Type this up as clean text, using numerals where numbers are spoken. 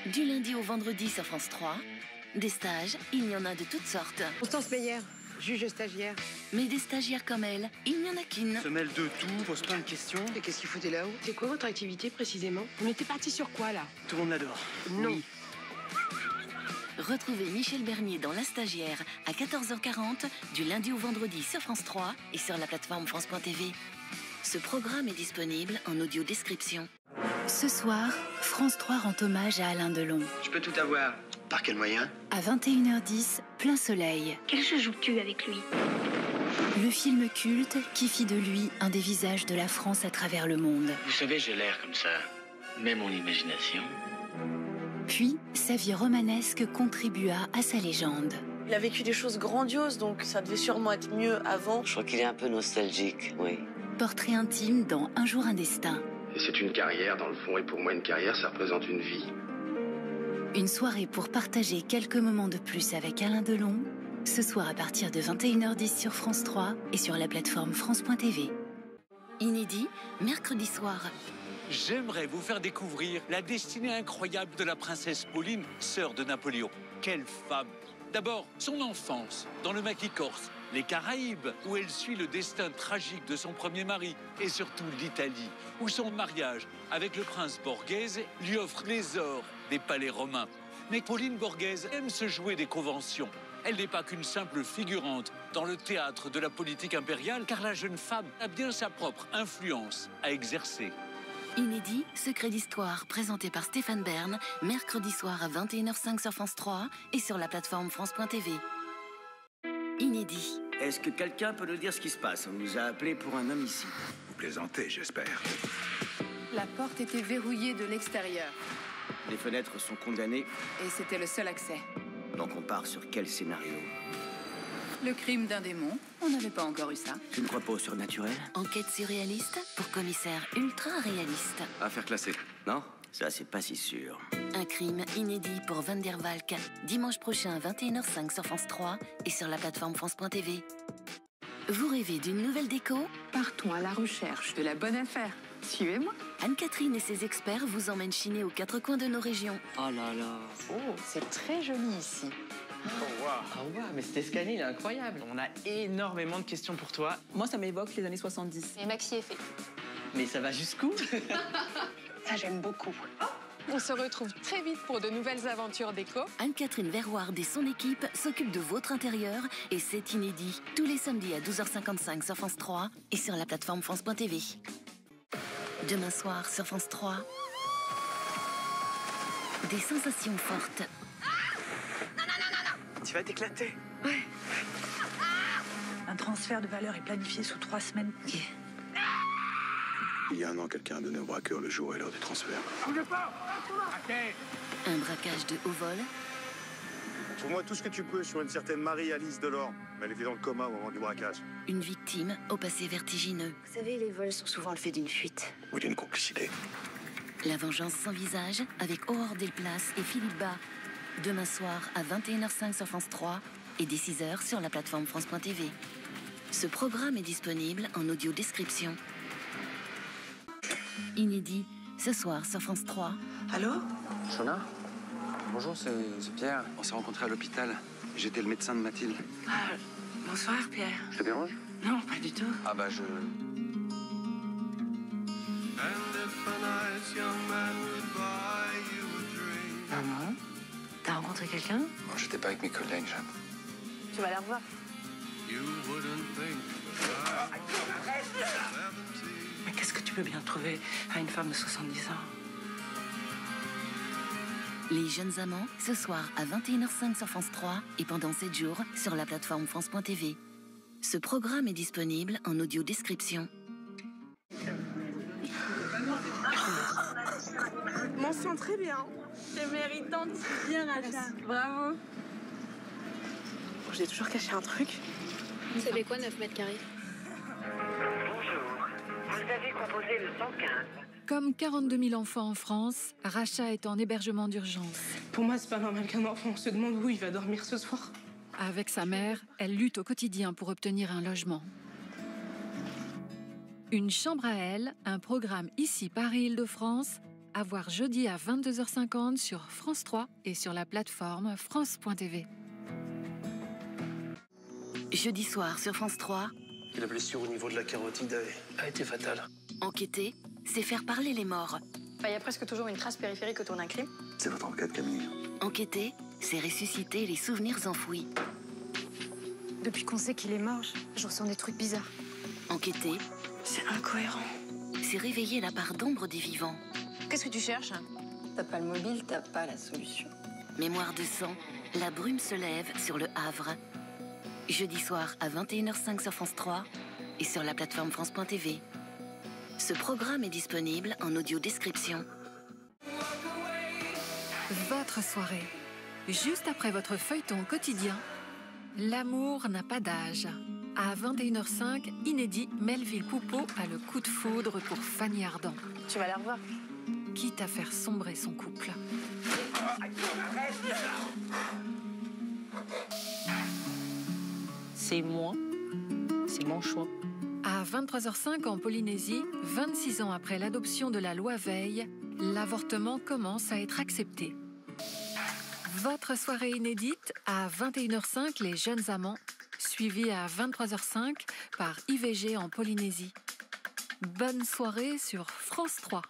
Du lundi au vendredi sur France 3, des stages, il y en a de toutes sortes. Constance Meyer, juge stagiaire. Mais des stagiaires comme elle, il n'y en a qu'une. Se mêle de tout, pose plein de questions. Et qu'est-ce qu'il foutait là-haut? C'est quoi votre activité précisément? On était parti sur quoi là? Tout le monde l'adore. Non. Oui. Retrouvez Michel Bernier dans La Stagiaire à 14h40 du lundi au vendredi sur France 3 et sur la plateforme France.tv. Ce programme est disponible en audio description. Ce soir, France 3 rend hommage à Alain Delon. Je peux tout avoir. Par quel moyen? À 21h10, Plein Soleil. Quel jeu joues-tu avec lui? Le film culte qui fit de lui un des visages de la France à travers le monde. Vous savez, j'ai l'air comme ça. Mais mon imagination... Puis, sa vie romanesque contribua à sa légende. Il a vécu des choses grandioses, donc ça devait sûrement être mieux avant. Je crois qu'il est un peu nostalgique, oui. Portrait intime dans Un jour un destin. Et c'est une carrière, dans le fond, et pour moi, une carrière, ça représente une vie. Une soirée pour partager quelques moments de plus avec Alain Delon, ce soir à partir de 21h10 sur France 3 et sur la plateforme France.tv. Inédit, mercredi soir. J'aimerais vous faire découvrir la destinée incroyable de la princesse Pauline, sœur de Napoléon. Quelle femme! D'abord, son enfance, dans le Maquis corse, les Caraïbes, où elle suit le destin tragique de son premier mari, et surtout l'Italie, où son mariage avec le prince Borghese lui offre les ors des palais romains. Mais Pauline Borghese aime se jouer des conventions. Elle n'est pas qu'une simple figurante dans le théâtre de la politique impériale, car la jeune femme a bien sa propre influence à exercer. Inédit, secret d'histoire, présenté par Stéphane Bern, mercredi soir à 21h05 sur France 3 et sur la plateforme France.tv. Inédit. Est-ce que quelqu'un peut nous dire ce qui se passe? On nous a appelés pour un homicide. Vous plaisantez, j'espère. La porte était verrouillée de l'extérieur. Les fenêtres sont condamnées. Et c'était le seul accès. Donc on part sur quel scénario? Le crime d'un démon. On n'avait pas encore eu ça. Tu ne crois pas au surnaturel? Enquête surréaliste pour commissaire ultra réaliste. Affaire classée, non? Ça, c'est pas si sûr. Un crime inédit pour Van der Valk. Dimanche prochain à 21h05 sur France 3 et sur la plateforme France.tv. Vous rêvez d'une nouvelle déco? Partons à la recherche de la bonne affaire. Suivez-moi. Anne-Catherine et ses experts vous emmènent chiner aux quatre coins de nos régions. Oh là là. Oh, c'est très joli ici. Oh wow, mais cet escalier, il est incroyable. On a énormément de questions pour toi. Moi, ça m'évoque les années 70. Et Maxi est fait. Mais ça va jusqu'où? Ça, j'aime beaucoup. On se retrouve très vite pour de nouvelles aventures déco. Anne-Catherine Verward et son équipe s'occupent de votre intérieur et c'est inédit. Tous les samedis à 12h55 sur France 3 et sur la plateforme France.tv. Demain soir sur France 3. Des sensations fortes. Tu vas t'éclater. Un transfert de valeur est planifié sous 3 semaines. Il y a un an, quelqu'un a donné au braqueur le jour et l'heure du transfert. Un braquage de haut vol. Trouve-moi tout ce que tu peux sur une certaine Marie-Alice Delorme. Mais elle était dans le coma au moment du braquage. Une victime au passé vertigineux. Vous savez, les vols sont souvent le fait d'une fuite. Ou d'une complicité. La vengeance sans visage avec Aurore Delplace et Philippe Bas. Demain soir à 21h05 sur France 3 et dès 6h sur la plateforme France.tv. Ce programme est disponible en audio description. Inédit, ce soir sur France 3. Allô? Shona? Bonjour, c'est Pierre. On s'est rencontrés à l'hôpital. J'étais le médecin de Mathilde. Ah, bonsoir, Pierre. Je te dérange? Non, pas du tout. Ah bah je... Maman, t'as rencontré quelqu'un? Non, j'étais pas avec mes collègues, Jeanne. Tu vas la revoir. Mais qu'est-ce que tu peux bien trouver à une femme de 70 ans? Les jeunes amants, ce soir à 21h05 sur France 3 et pendant 7 jours sur la plateforme France.tv. Ce programme est disponible en audio description. M'en sens très bien. T'es méritante, c'est bien, Racha. Bravo. J'ai toujours caché un truc. Vous savez quoi, 9 mètres carrés? Bonjour. Vous avez composé le 115. Comme 42 000 enfants en France, Racha est en hébergement d'urgence. Pour moi, c'est pas normal qu'un enfant se demande où il va dormir ce soir. Avec sa mère, elle lutte au quotidien pour obtenir un logement. Une chambre à elle, un programme ici Paris-Île-de-France, à voir jeudi à 22h50 sur France 3 et sur la plateforme France.tv. Jeudi soir sur France 3. La blessure au niveau de la carotide a été fatale. Enquêter, c'est faire parler les morts. Il y a presque toujours une trace périphérique autour d'un crime. C'est votre enquête, Camille. Enquêter, c'est ressusciter les souvenirs enfouis. Depuis qu'on sait qu'il est mort, je ressens des trucs bizarres. Enquêter, c'est incohérent. C'est réveiller la part d'ombre des vivants. Qu'est-ce que tu cherches? T'as pas le mobile, t'as pas la solution. Mémoire de sang, la brume se lève sur le Havre. Jeudi soir à 21h05 sur France 3 et sur la plateforme France.tv. Ce programme est disponible en audio description. Votre soirée. Juste après votre feuilleton quotidien, L'amour n'a pas d'âge. À 21h05, inédit, Melville Poupeau a le coup de foudre pour Fanny Ardant. Tu vas la revoir. Quitte à faire sombrer son couple. C'est mon choix. À 23h05 en Polynésie, 26 ans après l'adoption de la loi Veil, l'avortement commence à être accepté. Votre soirée inédite à 21h05, Les Jeunes Amants, suivi à 23h05 par IVG en Polynésie. Bonne soirée sur France 3.